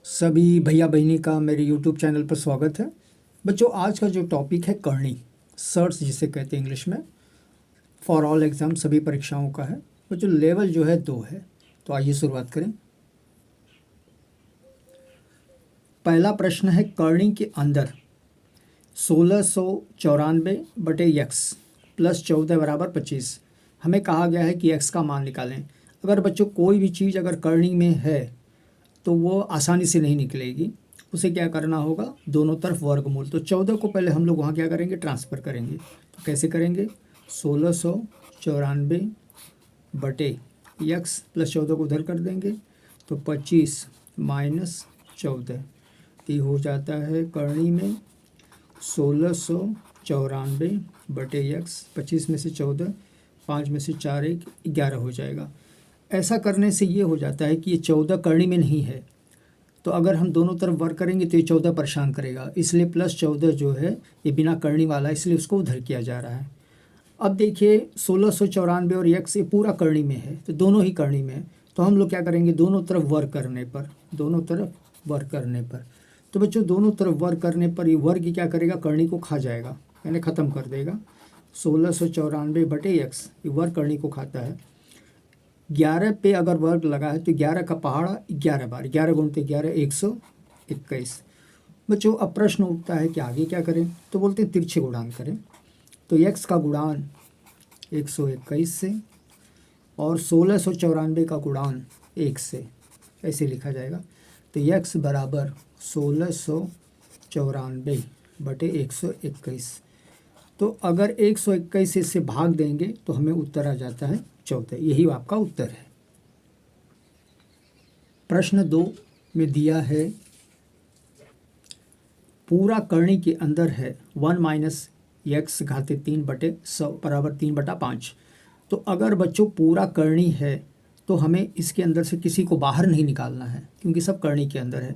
सभी भैया बहनी का मेरे YouTube चैनल पर स्वागत है। बच्चों, आज का जो टॉपिक है करनी, सर्च जिसे कहते हैं इंग्लिश में, फॉर ऑल एग्ज़ाम सभी परीक्षाओं का है। बच्चों, लेवल जो है 2 है। तो आइए शुरुआत करें। पहला प्रश्न है, करनी के अंदर 1694/x प्लस 14 बराबर 25। हमें कहा गया है कि x का मान निकालें। अगर बच्चों कोई भी चीज़ अगर करनी में है तो वो आसानी से नहीं निकलेगी। उसे क्या करना होगा, दोनों तरफ वर्गमूल। तो 14 को पहले हम लोग वहाँ क्या करेंगे, ट्रांसफ़र करेंगे। तो कैसे करेंगे, 1694/x प्लस 14 को उधर कर देंगे तो 25 माइनस 14। ये हो जाता है करनी में 1694/x, 25 में से 14, 5 में से 4 1 11 हो जाएगा। ऐसा करने से ये हो जाता है कि ये 14 करनी में नहीं है, तो अगर हम दोनों तरफ वर्क करेंगे तो ये 14 परेशान करेगा, इसलिए प्लस 14 जो है ये बिना करनी वाला है, इसलिए उसको उधर किया जा रहा है। अब देखिए 1694 और x ये पूरा करनी में है, तो दोनों ही करनी में है। तो हम लोग क्या करेंगे, दोनों तरफ वर्क करने पर तो बच्चों दोनों तरफ वर्क करने पर ये वर्ग क्या करेगा, करनी को खा जाएगा, यानी ख़त्म कर देगा। 1694/x ये वर्ग करनी को खाता है। 11 पे अगर वर्ग लगा है तो 11 का पहाड़ा 11 बार, 11 गुणते 11 121। बच्चों अब प्रश्न उठता है कि आगे क्या करें, तो बोलते हैं तिरछे गुणान करें। तो x का गुणान 121 से और 1694 का गुणान 1 से, ऐसे लिखा जाएगा। तो x बराबर 1694/121। तो अगर 121 से इससे भाग देंगे तो हमें उत्तर आ जाता है 14। यही आपका उत्तर है। प्रश्न 2 में दिया है, पूरा करनी के अंदर है 1 माइनस x घाते 3/100 बराबर 3/5। तो अगर बच्चों पूरा करनी है तो हमें इसके अंदर से किसी को बाहर नहीं निकालना है, क्योंकि सब करनी के अंदर है।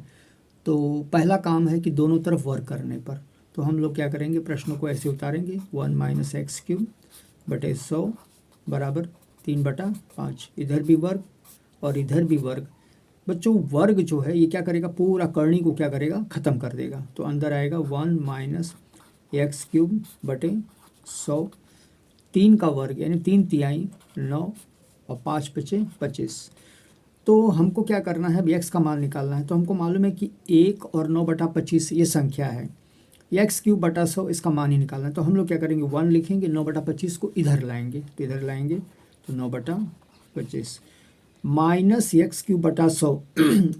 तो पहला काम है कि दोनों तरफ वर्क करने पर, तो हम लोग क्या करेंगे, प्रश्नों को ऐसे उतारेंगे, 1 माइनस x³/100 बराबर 3/5। इधर भी वर्ग और इधर भी वर्ग। बच्चों वर्ग जो है ये क्या करेगा, पूरा करनी को क्या करेगा, ख़त्म कर देगा। तो अंदर आएगा 1 माइनस x³/100, 3 का वर्ग यानी 3 तिहाई 9 और 5 बचे 25। तो हमको क्या करना है, अब x का मान निकालना है। तो हमको मालूम है कि 1 और 9/25 ये संख्या है, x³/100 इसका मान ही निकालना है। तो हम लोग क्या करेंगे, 1 लिखेंगे, 9/25 को इधर लाएंगे, तो इधर लाएंगे तो 9/25 माइनस x³/100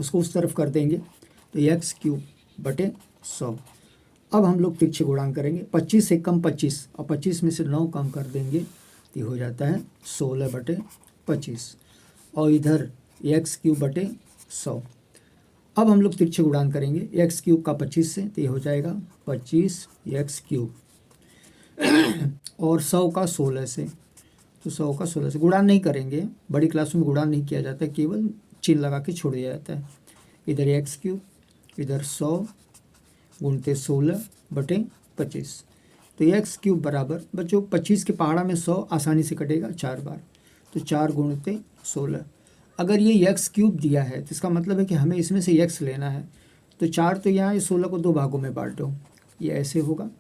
उसको उस तरफ कर देंगे तो x³/100। अब हम लोग तिरछे गुणान करेंगे, 25 से कम 25 और 25 में से 9 कम कर देंगे तो हो जाता है 16/25 और इधर x³/100। अब हम लोग तिरछे गुणान करेंगे, x³ का 25 से, तो ये हो जाएगा 25x³ और 100 का 16 से, तो 100 का 16 से गुणान नहीं करेंगे। बड़ी क्लासों में गुणान नहीं किया जाता, केवल चिन्ह लगा के छोड़ दिया जाता है। इधर x³, इधर 100 गुणते 16/25। तो x³ बराबर बच्चों 25 के पहाड़ा में 100 आसानी से कटेगा 4 बार, तो 4 गुणते 16। अगर ये x³ दिया है तो इसका मतलब है कि हमें इसमें से x लेना है। तो 4 तो यहाँ, ये 16 को 2 भागों में बांटो, ये ऐसे होगा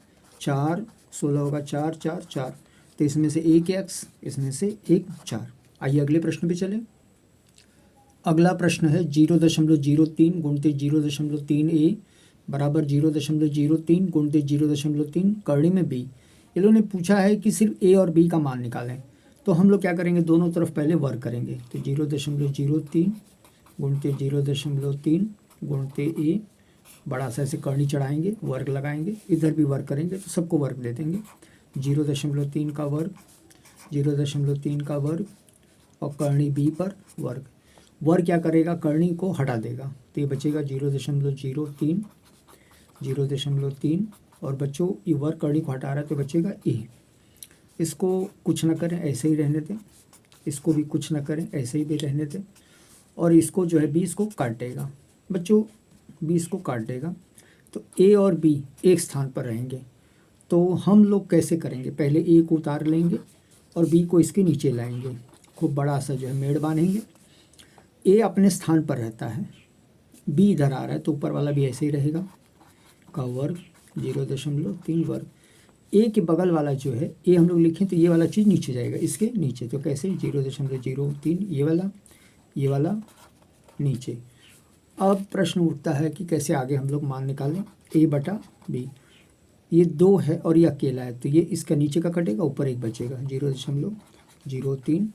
4 16 होगा 4 4 4, तो इसमें से एक x, इसमें से एक 4। आइए अगले प्रश्न पे चलें। अगला प्रश्न है 0.03 गुणते 0.3a बराबर 0.03 गुणते 0.3 करनी में b। ये लोगों ने पूछा है कि सिर्फ a और b का मान निकालें। तो हम लोग क्या करेंगे, दोनों तरफ पहले वर्क करेंगे। तो 0.03 गुणते 0.3 गुणते a, बड़ा सा ऐसे करनी चढ़ाएंगे, वर्ग लगाएंगे, इधर भी वर्क करेंगे तो सबको वर्ग दे देंगे। 0.3 का वर्ग, 0.3 का वर्ग और करनी b पर वर्ग। वर्ग क्या करेगा, करनी को हटा देगा, तो ये बचेगा 0.03 और बच्चों ये वर्ग करनी को हटा रहा है तो बचेगा a। इसको कुछ ना करें, ऐसे ही रहने दें, इसको भी कुछ ना करें, ऐसे ही भी रहने दें, और इसको जो है 20 को काटेगा। बच्चों 20 को काट देगा तो a और b एक स्थान पर रहेंगे। तो हम लोग कैसे करेंगे, पहले a को उतार लेंगे और b को इसके नीचे लाएंगे, खूब बड़ा सा जो है मेड़ बांधेंगे। a अपने स्थान पर रहता है, बी इधर आ रहा है तो ऊपर वाला भी ऐसे ही रहेगा का वर्ग 0.3 वर्ग। ए के बगल वाला जो है ए हम लोग लिखें तो ये वाला चीज़ नीचे जाएगा इसके नीचे, तो कैसे 0.03 ये वाला नीचे। अब प्रश्न उठता है कि कैसे आगे हम लोग मान निकालें। a/b ये 2 है और ये अकेला है तो ये इसका नीचे का कटेगा, ऊपर 1 बचेगा 0.03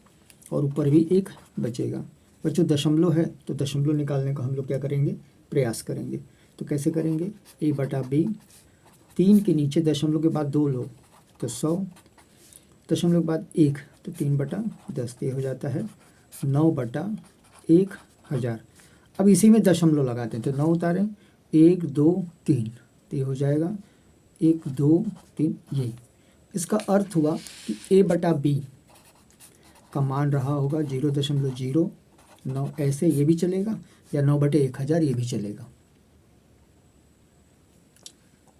और ऊपर भी 1 बचेगा। बच्चों दशमलव है तो दशमलव निकालने का हम लोग क्या करेंगे, प्रयास करेंगे। तो कैसे करेंगे, a/b 3 के नीचे दशमलव के बाद 2 लो तो 100, दशमलव के बाद 1 तो 3/10, ये हो जाता है 9/1000। अब इसी में दशमलव लगाते हैं तो 9 उतारें 1 2 3 तो ये हो जाएगा 1 2 3 ये। इसका अर्थ हुआ कि a/b का मान रहा होगा 0.09, ऐसे ये भी चलेगा या 9/1000 ये भी चलेगा।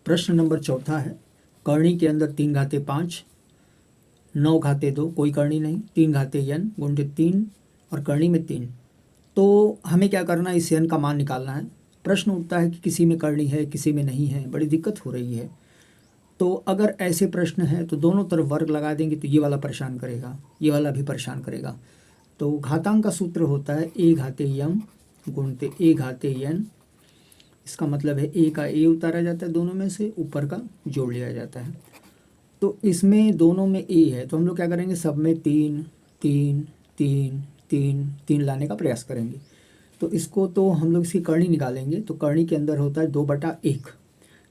प्रश्न नंबर 4 है, करणी के अंदर 3 घाते 5, 9 घाते 2, कोई करणी नहीं, 3 घाते n गुणित 3 और करणी में 3। तो हमें क्या करना है, इस n का मान निकालना है। प्रश्न उठता है कि किसी में करणी है किसी में नहीं है, बड़ी दिक्कत हो रही है। तो अगर ऐसे प्रश्न है तो दोनों तरफ वर्ग लगा देंगे तो ये वाला परेशान करेगा, ये वाला भी परेशान करेगा। तो घातांक का सूत्र होता है a घाते m गुणित a घाते n। इसका मतलब है a का a उतारा जाता है दोनों में से, ऊपर का जोड़ लिया जाता है। तो इसमें दोनों में a है तो हम लोग क्या करेंगे, सब में 3 3 3 3 3 लाने का प्रयास करेंगे। तो इसको तो हम लोग इसकी करणी निकालेंगे तो करणी के अंदर होता है 2/1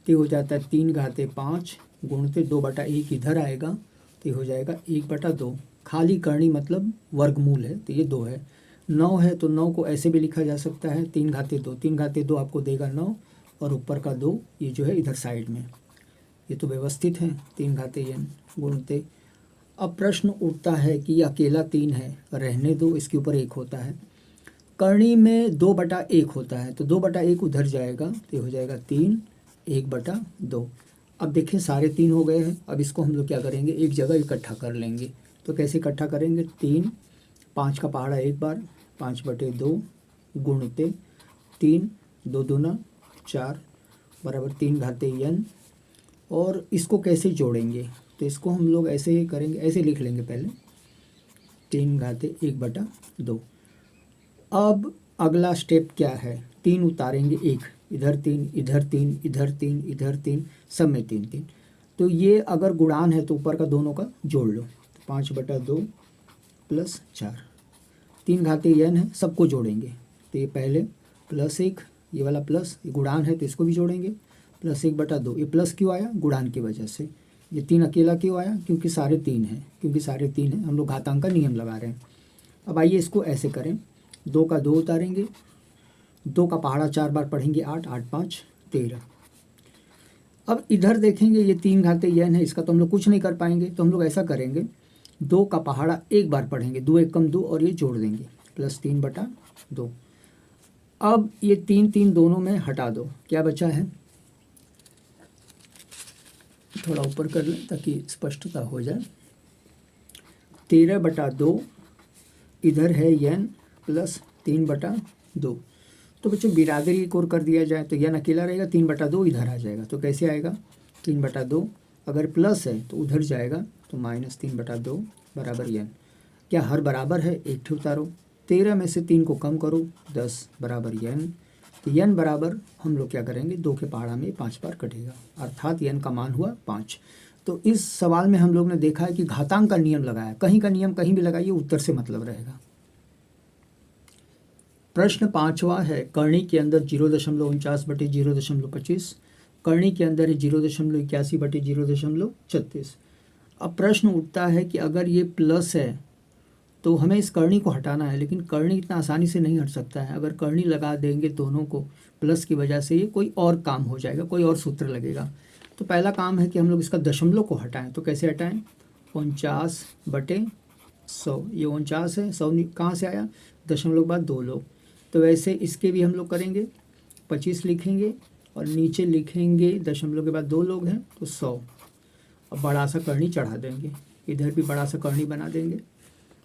तो हो जाता है 3 घाते 5 गुणित 2/1 इधर आएगा तो हो जाएगा 1/2। खाली करणी मतलब वर्गमूल है तो ये 2 है। 9 है तो 9 को ऐसे भी लिखा जा सकता है 3 घाते 2, 3 घाते 2 आपको देगा 9 और ऊपर का 2 ये जो है इधर साइड में, ये तो व्यवस्थित है 3 घाते n गुणित। अब प्रश्न उठता है कि ये अकेला 3 है, रहने दो, इसके ऊपर 1 होता है। करणी में 2/1 होता है तो 2/1 उधर जाएगा तो हो जाएगा 3 1/2। अब देखें सारे 3 हो गए हैं। अब इसको हम लोग क्या करेंगे, एक जगह इकट्ठा कर लेंगे। तो कैसे इकट्ठा करेंगे, 3 5 का पहाड़ा एक बार 5/2 गुणित 3 2 दूना 4 बराबर 3 घाते n। और इसको कैसे जोड़ेंगे, तो इसको हम लोग ऐसे ही करेंगे, ऐसे लिख लेंगे पहले 3 घाते 1/2। अब अगला स्टेप क्या है, 3 उतारेंगे 1, इधर 3 इधर 3 इधर 3 इधर 3, सब में 3 3। तो ये अगर गुणान है तो ऊपर का दोनों का जोड़ लो तो 5/2 प्लस 4, 3 घाते n है, सबको जोड़ेंगे तो ये पहले +1, ये वाला प्लस, ये गुणान है तो इसको भी जोड़ेंगे प्लस 1/2। ये प्लस क्यों आया, गुणान की वजह से। ये 3 अकेला क्यों आया, क्योंकि सारे 3 हैं, हम लोग घातांक का नियम लगा रहे हैं। अब आइए इसको ऐसे करें, 2 का 2 उतारेंगे, 2 का पहाड़ा 4 बार पढ़ेंगे 8 8 5 13। अब इधर देखेंगे ये 3 घाते n है, इसका तो हम लोग कुछ नहीं कर पाएंगे तो हम लोग ऐसा करेंगे 2 का पहाड़ा एक बार पढ़ेंगे, 2 1 2 और ये जोड़ देंगे प्लस 3/2। अब ये 3 3 दोनों में हटा दो, क्या बचा है, थोड़ा ऊपर कर लें ताकि स्पष्टता हो जाए। 13/2 इधर है n प्लस 3/2। तो बच्चों बिरादरी एक और कर दिया जाए तो n अकेला रहेगा, 3/2 इधर आ जाएगा। तो कैसे आएगा, 3/2 अगर प्लस है तो उधर जाएगा तो -3/2 बराबर n। क्या हर बराबर है, एक ठे उतारो, 13 में से 3 को कम करो 10 बराबर n। तो n बराबर हम लोग क्या करेंगे, 2 के पहाड़ा में 5 बार कटेगा, अर्थात n का मान हुआ 5। तो इस सवाल में हम लोग ने देखा है कि घातांक का नियम लगाया, कहीं का नियम कहीं भी लगाइए, उत्तर से मतलब रहेगा। प्रश्न 5वां है, करणी के अंदर 0.49/0.25, करणी के अंदर है 0.81/0.36। अब प्रश्न उठता है कि अगर ये प्लस है तो हमें इस करणी को हटाना है, लेकिन करणी इतना आसानी से नहीं हट सकता है। अगर करणी लगा देंगे दोनों को प्लस की वजह से ये कोई और काम हो जाएगा, कोई और सूत्र लगेगा। तो पहला काम है कि हम लोग इसका दशमलव को हटाएं। तो कैसे हटाएं, 49/100, ये 49 है, 100 कहाँ से आया, दशमलव के बाद 2 लोग। तो वैसे इसके भी हम लोग करेंगे, 25 लिखेंगे और नीचे लिखेंगे दशमलव के बाद 2 लोग हैं तो 100। अब बड़ा सा करणी चढ़ा देंगे, इधर भी बड़ा सा करणी बना देंगे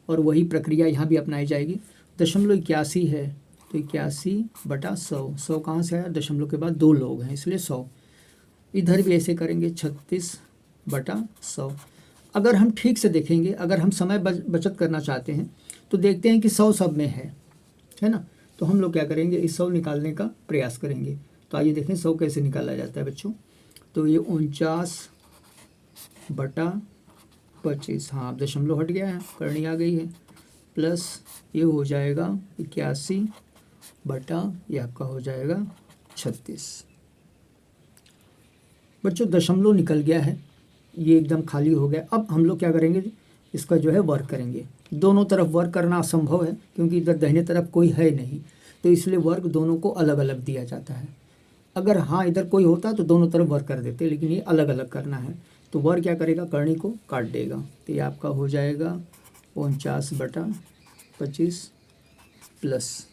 और वही प्रक्रिया यहाँ भी अपनाई जाएगी। 0.81 है तो 81/100, 100 कहाँ से आया, दशमलव के बाद 2 लोग हैं इसलिए 100। इधर भी ऐसे करेंगे 36/100। अगर हम ठीक से देखेंगे, अगर हम समय बचत करना चाहते हैं तो देखते हैं कि 100 सब में है ना, तो हम लोग क्या करेंगे, इस 100 निकालने का प्रयास करेंगे। तो आइए देखें 100 कैसे निकाला जाता है बच्चों। तो ये 49/25, हाँ अब दशमलव हट गया है, करनी आ गई है, प्लस ये हो जाएगा 81 बटा ये आपका हो जाएगा 36। बच्चों दशमलव निकल गया है, ये एकदम खाली हो गया। अब हम लोग क्या करेंगे, इसका जो है वर्क करेंगे। दोनों तरफ वर्क करना असंभव है क्योंकि इधर दाहिने तरफ कोई है नहीं, तो इसलिए वर्क दोनों को अलग अलग दिया जाता है। अगर हाँ इधर कोई होता तो दोनों तरफ वर्क कर देते, लेकिन ये अलग अलग करना है। तो वर्क क्या करेगा, करनी को काट देगा। तो ये आपका हो जाएगा 49/25 प्लस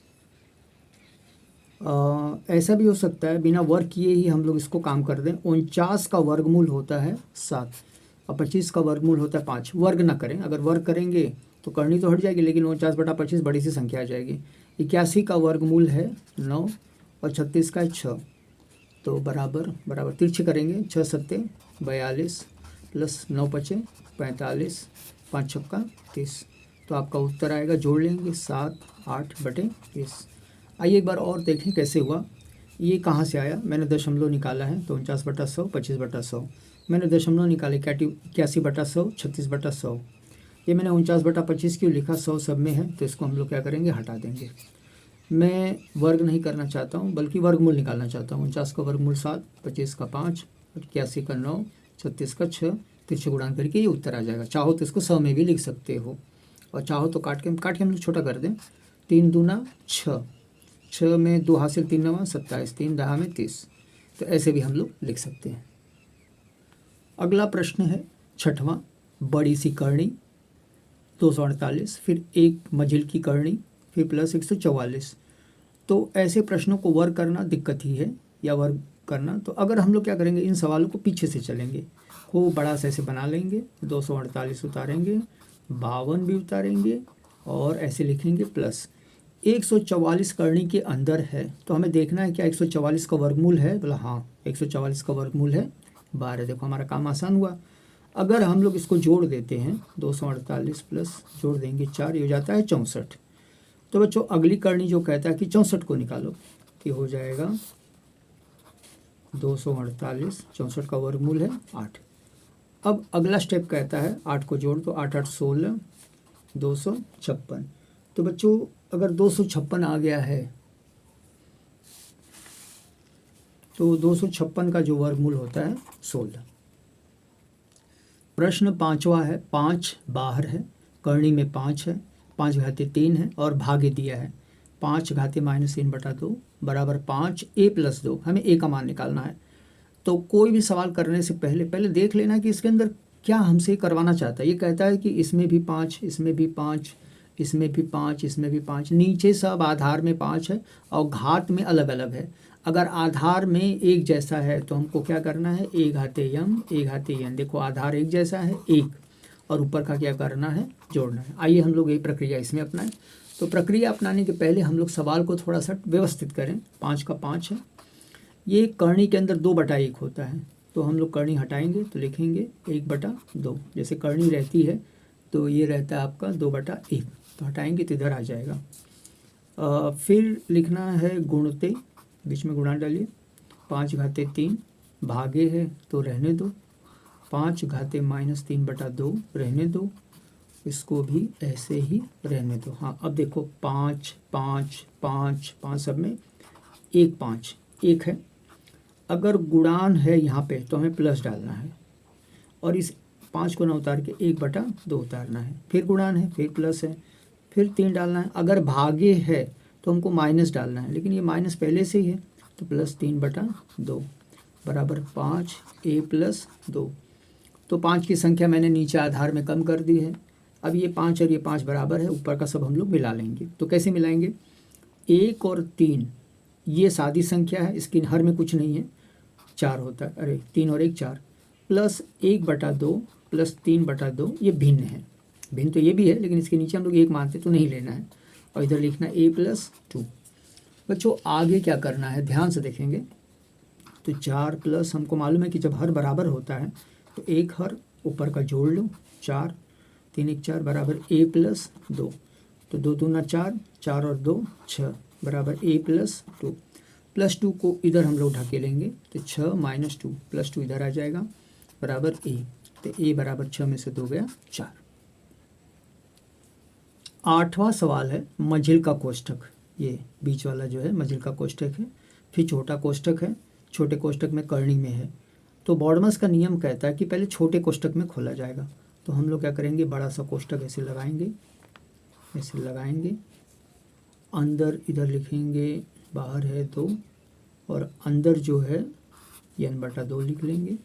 ऐसा भी हो सकता है बिना वर्क किए ही हम लोग इसको काम कर दें। 49 का वर्गमूल होता है 7 और 25 का वर्गमूल होता है 5। वर्ग ना करें, अगर वर्ग करेंगे तो करनी तो हट जाएगी, लेकिन 49/25 बड़ी सी संख्या आ जाएगी। 81 का वर्गमूल है 9 और 36 का 6, तो बराबर तिरछे करेंगे, 6 सत्ते 42 प्लस 9 पचे 45, 5 छक्का 30। तो आपका उत्तर आएगा, जोड़ लेंगे 7/8/20। आइए एक बार और देखें कैसे हुआ। ये कहाँ से आया, मैंने दशमलव निकाला है तो 49/100 25/100, मैंने दशमलव निकाले 81/100 36/100। ये मैंने 49/25 क्यों लिखा, 100 सब में है तो इसको हम लोग क्या करेंगे, हटा देंगे। मैं वर्ग नहीं करना चाहता हूँ बल्कि वर्गमूल निकालना चाहता हूँ। 49 का वर्गमूल 7, 25 का 5, 81 का 9, 36 का 6, तिरछे गुणान करके ये उत्तर आ जाएगा। चाहो तो इसको 100 में भी लिख सकते हो और चाहो तो काट के हम लोग छोटा कर दें। 3 दूना 6, 6 में 2 हासिल 3 9 27, 3 10 में 30, तो ऐसे भी हम लोग लिख सकते हैं। अगला प्रश्न है 6वां, बड़ी सी करनी 248, फिर एक मझिल की करनी, फिर प्लस 144। तो ऐसे प्रश्नों को वर्क करना दिक्कत ही है, या वर्क करना। तो अगर हम लोग क्या करेंगे, इन सवालों को पीछे से चलेंगे, खूब बड़ा सा ऐसे बना लेंगे, 248 उतारेंगे, 52 भी उतारेंगे और ऐसे लिखेंगे प्लस 144 करनी के अंदर है। तो हमें देखना है क्या 144 का वर्गमूल है, बोला हाँ 144 का वर्गमूल है 12। देखो हमारा काम आसान हुआ। अगर हम लोग इसको जोड़ देते हैं 248 प्लस जोड़ देंगे 4, ये हो जाता है 64। तो बच्चों अगली करनी जो कहता है कि 64 को निकालो, तो हो जाएगा 248, 64 का वर्गमूल है 8। अब अगला स्टेप कहता है 8 को जोड़ दो, 8 8 16, 256। तो बच्चों अगर 256 आ गया है तो 256 का जो वर्गमूल होता है 16। प्रश्न 5वां है, 5 बाहर है, करनी में 5 है, 5 घाते 3 है और भागे दिया है 5 घाते -3/2 बराबर 5 a + 2। हमें a का मान निकालना है। तो कोई भी सवाल करने से पहले देख लेना कि इसके अंदर क्या हमसे करवाना चाहता है। ये कहता है कि इसमें भी 5, इसमें भी 5, इसमें भी 5, इसमें भी 5, नीचे सब आधार में 5 है और घात में अलग अलग है। अगर आधार में एक जैसा है तो हमको क्या करना है, a घाते m, a घाते n। देखो आधार एक जैसा है 1 और ऊपर का क्या करना है, जोड़ना है। आइए हम लोग यही प्रक्रिया इसमें अपनाएं। तो प्रक्रिया अपनाने के पहले हम लोग सवाल को थोड़ा सा व्यवस्थित करें। 5 का 5 है, ये करनी के अंदर 2/1 होता है, तो हम लोग करनी हटाएंगे तो लिखेंगे 1/2। जैसे करनी रहती है तो ये रहता है आपका 2/1, तो हटाएंगे तो इधर आ जाएगा। फिर लिखना है गुणते, बीच में गुणा डालिए, 5 घाते 3 भागे है तो रहने दो, 5 घाते -3/2 रहने दो, इसको भी ऐसे ही रहने दो। हाँ अब देखो 5 5 5 5 सब में 1 5 1 है। अगर गुणान है यहाँ पे तो हमें प्लस डालना है और इस 5 को ना उतार के 1/2 उतारना है। फिर गुणान है, फिर प्लस है, फिर 3 डालना है। अगर भागे है तो हमको माइनस डालना है, लेकिन ये माइनस पहले से ही है तो +3/2 बराबर 5 a + 2। तो 5 की संख्या मैंने नीचे आधार में कम कर दी है। अब ये 5 और ये 5 बराबर है, ऊपर का सब हम लोग मिला लेंगे। तो कैसे मिलाएंगे, 1 और 3 ये सादी संख्या है, इसकी हर में कुछ नहीं है, 4 होता है, अरे 3 और 1 4, प्लस 1/2 प्लस 3/2 ये भिन्न है। भिन्न तो ये भी है लेकिन इसके नीचे हम लोग 1 मानते तो नहीं लेना है। और इधर लिखना a + 2। बच्चों आगे क्या करना है ध्यान से देखेंगे। तो 4 प्लस हमको मालूम है कि जब हर बराबर होता है तो एक हर ऊपर का जोड़ लो 4, 3 1 4 बराबर a प्लस 2, तो 2 दूना 4, 4 और 2 6 बराबर a प्लस 2। प्लस 2 को इधर हम लोग ढकेलेंगे लेंगे तो 6 माइनस 2 प्लस 2 इधर आ जाएगा बराबर a, तो a बराबर 6 में से 2 गया 4। 8वां सवाल है मझिल का कोष्ठक, ये बीच वाला जो है मझिल का कोष्ठक है, फिर छोटा कोष्ठक है, छोटे कोष्ठक में करनी में है। तो बॉडमस का नियम कहता है कि पहले छोटे कोष्ठक में खोला जाएगा, तो हम लोग क्या करेंगे बड़ा सा कोष्ठक ऐसे लगाएंगे, अंदर इधर लिखेंगे बाहर है 2 और अंदर जो है n/2 लिख लेंगे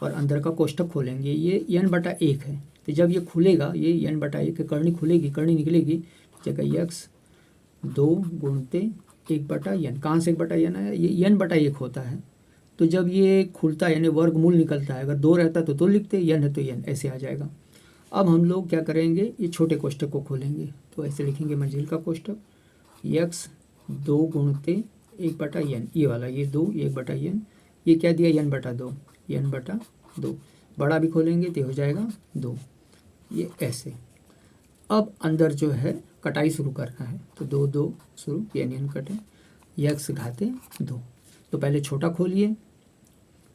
और अंदर का कोष्ठक खोलेंगे, ये n/1 है। तो जब ये खुलेगा ये n/1 करनी खुलेगी, करनी निकलेगी, जगह x 2 गुणते 1/n, कहाँ से 1/n आया, ये n/1 होता है। तो जब ये खुलता है यानी वर्गमूल निकलता है, अगर 2 रहता तो 2 लिखते, n है तो n, ऐसे आ जाएगा। अब हम लोग क्या करेंगे ये छोटे कोष्ठक को खोलेंगे, तो ऐसे लिखेंगे मंजिल का कोष्ठक x 2 गुणते 1/n, ये वाला ये 2 1/n, ये क्या दिया n/2, बड़ा भी खोलेंगे तो हो जाएगा 2, ये ऐसे। अब अंदर जो है कटाई शुरू करना है, तो 2 2 शुरू n कटे x घाते 2। तो पहले छोटा खोलिए,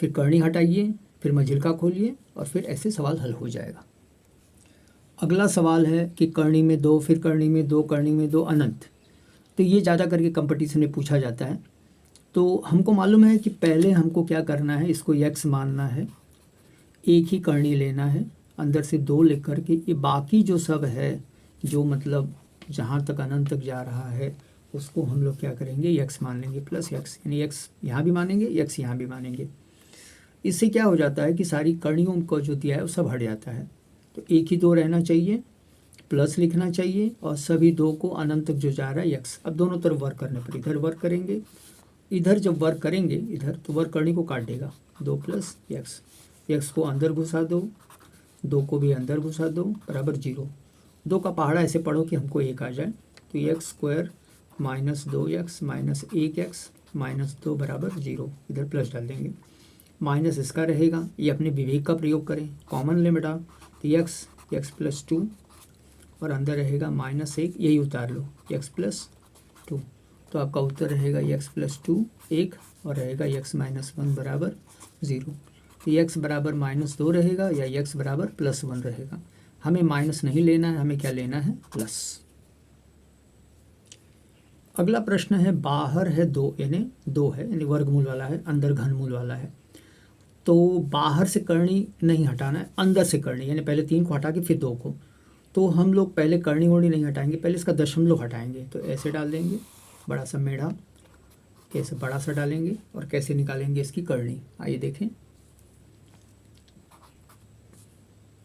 फिर करनी हटाइए, फिर मंजिल का खोलिए और फिर ऐसे सवाल हल हो जाएगा। अगला सवाल है कि करनी में 2, फिर करनी में 2, करनी में 2 अनंत। तो ये ज़्यादा करके कंपटीशन में पूछा जाता है। तो हमको मालूम है कि पहले हमको क्या करना है, इसको x मानना है, एक ही करनी लेना है, अंदर से 2 लिख कर के ये बाकी जो सब है जो मतलब जहाँ तक अनंत तक जा रहा है उसको हम लोग क्या करेंगे x मान लेंगे प्लस x, यानी x यहाँ भी मानेंगे x यहाँ भी मानेंगे। इससे क्या हो जाता है कि सारी करणियों को जो दिया है वो सब हट जाता है। तो एक ही 2 रहना चाहिए, प्लस लिखना चाहिए और सभी 2 को अनंत तक जो जा रहा है x। अब दोनों तरफ वर्क करने पर इधर वर्क करेंगे, इधर जब वर्क करेंगे इधर तो वर्क करनी को काट देगा 2 प्लस x को अंदर घुसा दो, 2 को भी अंदर घुसा दो बराबर 0। 2 का पहाड़ा ऐसे पढ़ो कि हमको 1 आ जाए, तो x² minus 2x minus 1x minus 2 बराबर 0, इधर प्लस डाल देंगे, माइनस इसका रहेगा, ये अपने विवेक का प्रयोग करें, कॉमन ले बेटा, तो x प्लस 2 और अंदर रहेगा माइनस 1, यही उतार लो x प्लस 2, तो आपका उत्तर रहेगा x प्लस 2 1 और रहेगा x माइनस 1 बराबर 0। तो x बराबर माइनस 2 रहेगा या x बराबर प्लस 1 रहेगा। हमें माइनस नहीं लेना है, हमें क्या लेना है प्लस। अगला प्रश्न है बाहर है 2 यानी 2 है यानी वर्गमूल वाला है, अंदर घनमूल वाला है। तो बाहर से करनी नहीं हटाना है, अंदर से करनी यानी पहले 3 को हटा के फिर 2 को। तो हम लोग पहले करनी वोड़ी नहीं हटाएंगे, पहले इसका दशमलव हटाएंगे। तो ऐसे डाल देंगे बड़ा सा मेढ़ा, कैसे बड़ा सा डालेंगे और कैसे निकालेंगे इसकी करनी, आइए देखें।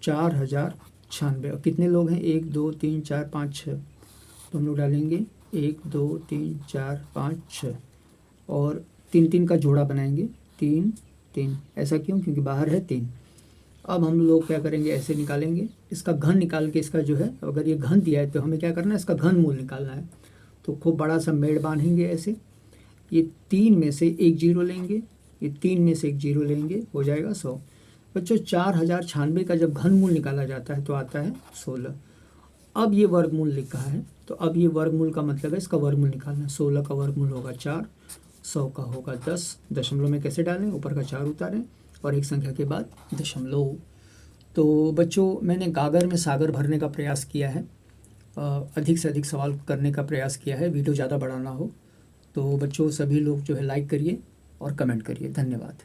4096 और कितने लोग हैं 1 2 3 4 5 6, तो हम लोग डालेंगे 1 2 3 4 5 6 और 3 3 का जोड़ा बनाएंगे 3 3, ऐसा क्यों, क्योंकि बाहर है 3। अब हम लोग क्या करेंगे ऐसे निकालेंगे, इसका घन निकाल के इसका जो है, अगर ये घन दिया है तो हमें क्या करना है इसका घन मूल निकालना है। तो खूब बड़ा सा मेड़ बांधेंगे ऐसे, ये 3 में से एक 0 लेंगे, ये 3 में से एक 0 लेंगे, हो जाएगा 100। बच्चों 4096 का जब घनमूल निकाला जाता है तो आता है 16। अब ये वर्गमूल लिखा है, तो अब ये वर्गमूल का मतलब है इसका वर्गमूल निकालना। 16 का वर्गमूल होगा 4, 100 का होगा 10, दशमलव में कैसे डालें, ऊपर का 4 उतारें और एक संख्या के बाद दशमलव। तो बच्चों मैंने गागर में सागर भरने का प्रयास किया है, अधिक से अधिक सवाल करने का प्रयास किया है, वीडियो ज़्यादा बड़ा ना हो। तो बच्चों सभी लोग जो है लाइक करिए और कमेंट करिए, धन्यवाद।